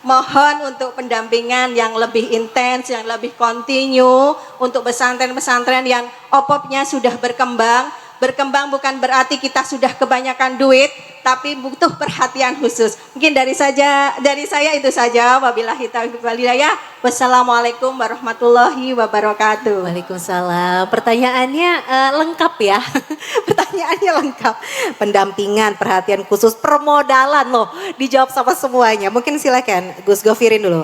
mohon untuk pendampingan yang lebih intens, yang lebih kontinu untuk pesantren-pesantren yang OPOP-nya sudah berkembang. Berkembang bukan berarti kita sudah kebanyakan duit, tapi butuh perhatian khusus. Mungkin dari saya itu saja. Wabillahi taufiq wal hidayah. Wassalamualaikum warahmatullahi wabarakatuh. Waalaikumsalam. Pertanyaannya lengkap ya. Pertanyaannya lengkap. Pendampingan, perhatian khusus, permodalan loh. Dijawab sama semuanya. Mungkin silakan Gus Gofirin dulu.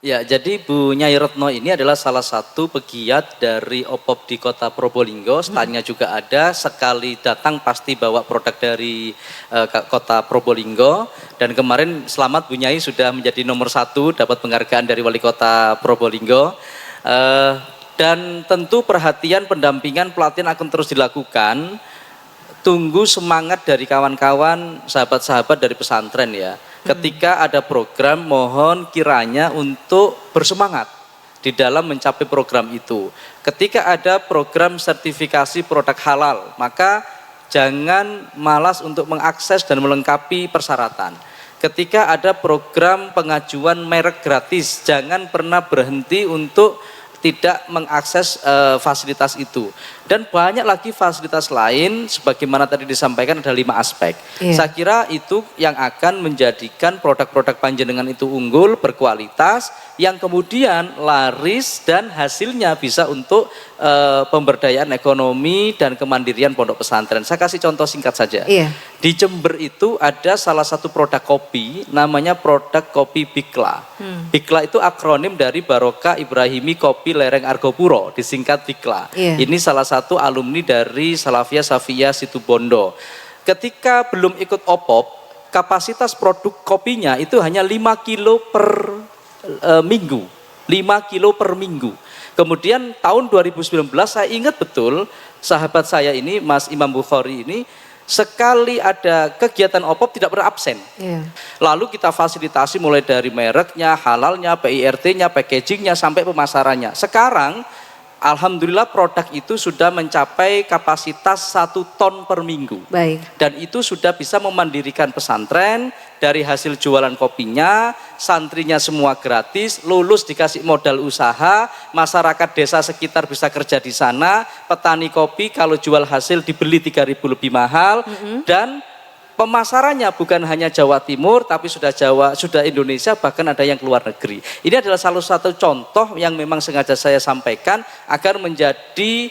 Ya, jadi Bu Nyai Retno ini adalah salah satu pegiat dari OPOP di Kota Probolinggo. Standnya juga ada, sekali datang pasti bawa produk dari Kota Probolinggo. Dan kemarin selamat Bu Nyai sudah menjadi nomor 1, dapat penghargaan dari Wali Kota Probolinggo. Dan tentu perhatian, pendampingan, pelatihan akan terus dilakukan. Tunggu semangat dari kawan-kawan, sahabat-sahabat dari pesantren ya. Ketika ada program, mohon kiranya untuk bersemangat di dalam mencapai program itu. Ketika ada program sertifikasi produk halal, maka jangan malas untuk mengakses dan melengkapi persyaratan. Ketika ada program pengajuan merek gratis, jangan pernah berhenti untuk tidak mengakses fasilitas itu. Dan banyak lagi fasilitas lain, sebagaimana tadi disampaikan ada 5 aspek. Iya. Saya kira itu yang akan menjadikan produk-produk panjenengan itu unggul, berkualitas, yang kemudian laris dan hasilnya bisa untuk pemberdayaan ekonomi dan kemandirian pondok pesantren. Saya kasih contoh singkat saja. Iya. Di Jember itu ada salah satu produk kopi, namanya produk kopi Bikla. Bikla itu akronim dari Barokah Ibrahimi Kopi Lereng Argopuro, disingkat Bikla. Iya. Ini salah satu alumni dari Salafiyah Safiyah Situbondo. Ketika belum ikut OPOP, kapasitas produk kopinya itu hanya 5 kilo per minggu. 5 kilo per minggu. Kemudian tahun 2019 saya ingat betul, sahabat saya ini, Mas Imam Bukhari ini, sekali ada kegiatan OPOP tidak pernah absen. Iya. Lalu kita fasilitasi mulai dari mereknya, halalnya, PIRT-nya, packagingnya, sampai pemasarannya. Sekarang alhamdulillah produk itu sudah mencapai kapasitas 1 ton per minggu. Baik. Dan itu sudah bisa memandirikan pesantren. Dari hasil jualan kopinya, santrinya semua gratis, lulus dikasih modal usaha, masyarakat desa sekitar bisa kerja di sana, petani kopi kalau jual hasil dibeli 3.000 lebih mahal, dan pemasarannya bukan hanya Jawa Timur, tapi sudah Indonesia, bahkan ada yang keluar negeri. Ini adalah salah satu contoh yang memang sengaja saya sampaikan agar menjadi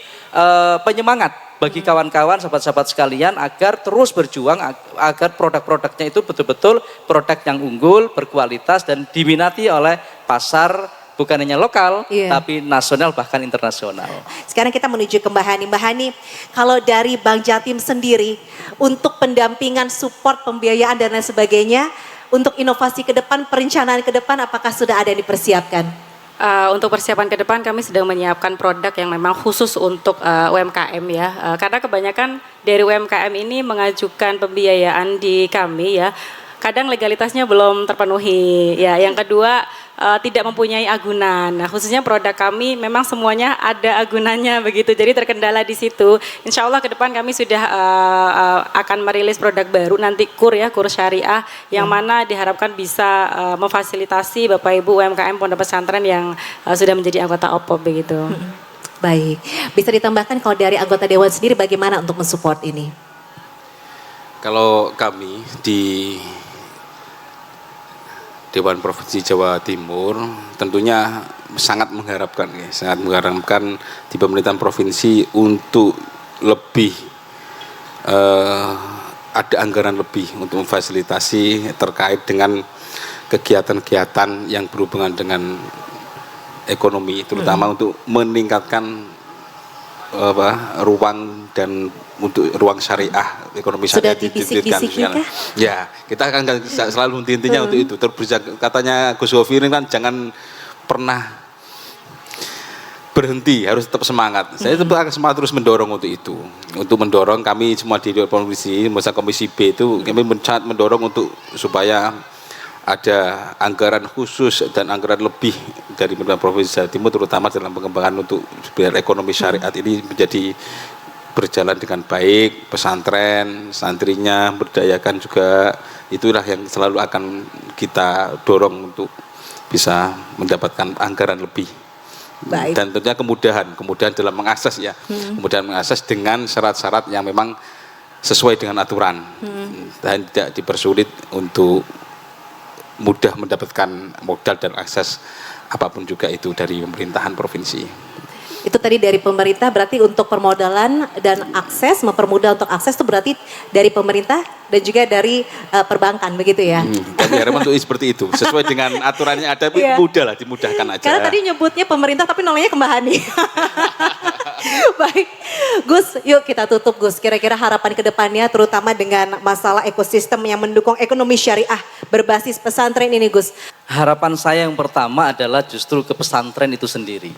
penyemangat bagi kawan-kawan, sahabat-sahabat sekalian agar terus berjuang agar produk-produknya itu betul-betul produk yang unggul, berkualitas dan diminati oleh pasar bukan hanya lokal, Iya. tapi nasional bahkan internasional. Sekarang kita menuju ke Mbak Hani. Mbak Hani, kalau dari Bank Jatim sendiri untuk pendampingan, support, pembiayaan dan lain sebagainya, untuk inovasi ke depan, perencanaan ke depan, apakah sudah ada yang dipersiapkan? Untuk persiapan ke depan kami sedang menyiapkan produk yang memang khusus untuk UMKM ya. Karena kebanyakan dari UMKM ini mengajukan pembiayaan di kami ya. Kadang legalitasnya belum terpenuhi. Ya, yang kedua tidak mempunyai agunan. Nah, khususnya produk kami memang semuanya ada agunannya begitu. Jadi terkendala di situ. Insya Allah ke depan kami sudah akan merilis produk baru nanti KUR syariah yang mana diharapkan bisa memfasilitasi Bapak Ibu UMKM pondok pesantren yang sudah menjadi anggota OPOP begitu. Baik, bisa ditambahkan kalau dari anggota Dewan sendiri bagaimana untuk mensupport ini? Kalau kami di Dewan Provinsi Jawa Timur tentunya sangat mengharapkan di pemerintahan provinsi untuk lebih ada anggaran lebih untuk memfasilitasi terkait dengan kegiatan-kegiatan yang berhubungan dengan ekonomi, terutama untuk meningkatkan ruang dan untuk ruang syariah, ekonomi syariah. Sudah dibisik-bisiki kah? Ya, kita akan selalu intinya untuk itu. Terus katanya Gus Govirin kan jangan pernah berhenti, harus tetap semangat. Saya tetap akan semangat terus mendorong untuk itu. Untuk mendorong kami semua di Komisi B itu kami sangat mendorong untuk supaya ada anggaran khusus dan anggaran lebih dari pemerintah Provinsi Jawa Timur terutama dalam pengembangan untuk biar ekonomi syariat ini menjadi berjalan dengan baik, pesantren, santrinya berdayakan juga, itulah yang selalu akan kita dorong untuk bisa mendapatkan anggaran lebih. Baik. Dan tentunya kemudahan dalam mengakses ya, kemudahan mengakses dengan syarat-syarat yang memang sesuai dengan aturan dan tidak dipersulit untuk mudah mendapatkan modal dan akses apapun juga itu dari pemerintahan provinsi. Itu tadi dari pemerintah, berarti untuk permodalan dan akses, mempermudah untuk akses itu berarti dari pemerintah dan juga dari perbankan begitu ya? Kami harapkan untuk seperti itu, sesuai dengan aturannya ada, mudah lah, dimudahkan aja. Karena tadi nyebutnya pemerintah tapi nolanya ke Mbak Hani. Baik, Gus, yuk kita tutup Gus. Kira-kira harapan ke depannya terutama dengan masalah ekosistem yang mendukung ekonomi syariah berbasis pesantren ini Gus. Harapan saya yang pertama adalah justru ke pesantren itu sendiri.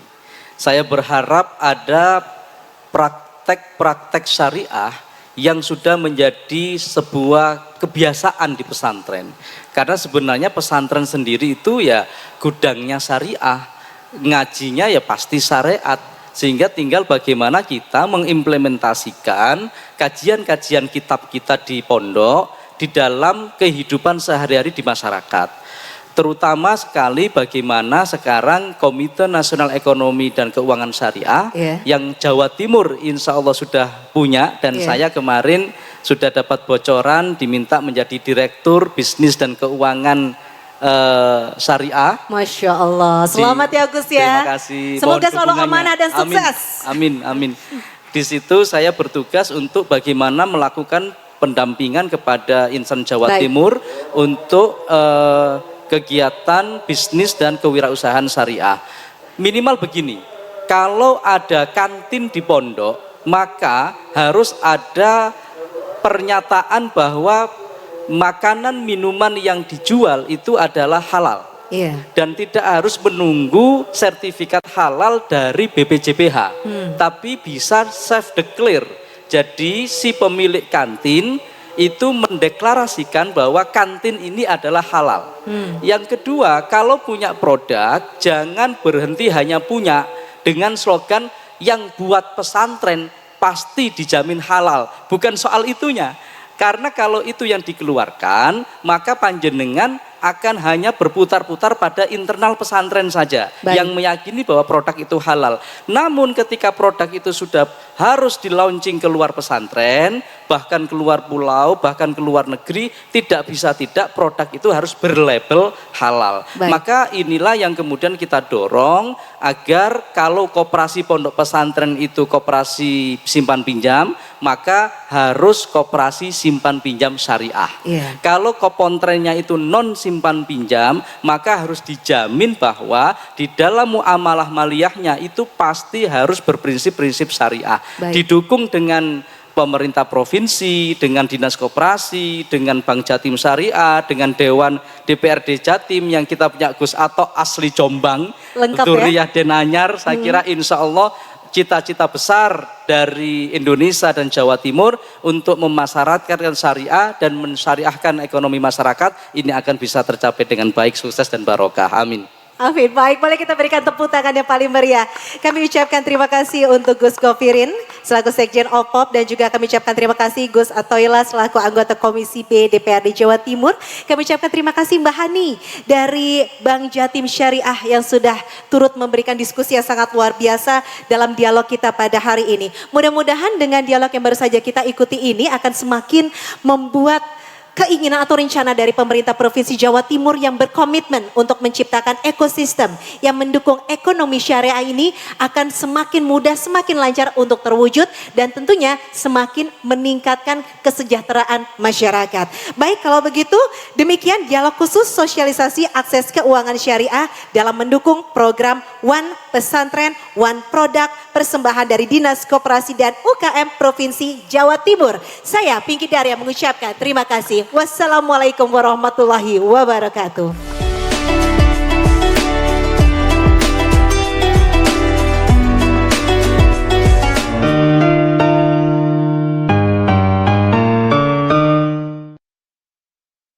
Saya berharap ada praktek-praktek syariah yang sudah menjadi sebuah kebiasaan di pesantren. Karena sebenarnya pesantren sendiri itu ya gudangnya syariah, ngajinya ya pasti syariat. Sehingga tinggal bagaimana kita mengimplementasikan kajian-kajian kitab kita di pondok di dalam kehidupan sehari-hari di masyarakat. Terutama sekali bagaimana sekarang Komite Nasional Ekonomi dan Keuangan Syariah yang Jawa Timur insya Allah sudah punya dan saya kemarin sudah dapat bocoran diminta menjadi Direktur Bisnis dan Keuangan Syariah. Masya Allah, selamat ya Gus ya. Terima kasih. Semoga selalu amanah dan sukses. Amin, amin. Di situ saya bertugas untuk bagaimana melakukan pendampingan kepada insan Jawa Timur untuk kegiatan bisnis dan kewirausahaan syariah. Minimal begini, kalau ada kantin di pondok, maka harus ada pernyataan bahwa makanan minuman yang dijual itu adalah halal. Dan tidak harus menunggu sertifikat halal dari BPJPH, tapi bisa self declare. Jadi si pemilik kantin itu mendeklarasikan bahwa kantin ini adalah halal. Yang kedua, kalau punya produk jangan berhenti hanya punya dengan slogan yang buat pesantren pasti dijamin halal. Bukan soal itunya. Karena kalau itu yang dikeluarkan, maka panjenengan akan hanya berputar-putar pada internal pesantren saja yang meyakini bahwa produk itu halal. Namun ketika produk itu sudah harus di-launching keluar pesantren, bahkan keluar pulau, bahkan keluar negeri, tidak bisa tidak produk itu harus berlabel halal. Maka inilah yang kemudian kita dorong agar kalau koperasi pondok pesantren itu koperasi simpan pinjam, maka harus koperasi simpan pinjam syariah. Kalau kopontrennya itu non simpan pinjam, maka harus dijamin bahwa di dalam muamalah maliyahnya itu pasti harus berprinsip-prinsip syariah. Didukung dengan pemerintah provinsi, dengan dinas koperasi, dengan Bank Jatim Syariah, dengan Dewan DPRD Jatim yang kita punya Gus Ato asli Jombang, Turiah Denanyar. Saya kira insya Allah cita-cita besar dari Indonesia dan Jawa Timur untuk memasyarakatkan syariah dan mensyariahkan ekonomi masyarakat ini akan bisa tercapai dengan baik, sukses dan barokah. Amin. Amin. Baik, boleh kita berikan tepuk tangan yang paling meriah. Kami ucapkan terima kasih untuk Gus Gofirin selaku Sekjen OPOP dan juga kami ucapkan terima kasih Gus Atoila selaku anggota Komisi B DPRD Jawa Timur. Kami ucapkan terima kasih Mbak Hani dari Bank Jatim Syariah yang sudah turut memberikan diskusi yang sangat luar biasa dalam dialog kita pada hari ini. Mudah-mudahan dengan dialog yang baru saja kita ikuti ini akan semakin membuat keinginan atau rencana dari pemerintah Provinsi Jawa Timur yang berkomitmen untuk menciptakan ekosistem yang mendukung ekonomi syariah ini akan semakin mudah, semakin lancar untuk terwujud dan tentunya semakin meningkatkan kesejahteraan masyarakat. Baik, kalau begitu demikian dialog khusus sosialisasi akses keuangan syariah dalam mendukung program One Pesantren, One Product persembahan dari Dinas Koperasi dan UKM Provinsi Jawa Timur. Saya Pinky Daria mengucapkan terima kasih. Wassalamualaikum warahmatullahi wabarakatuh.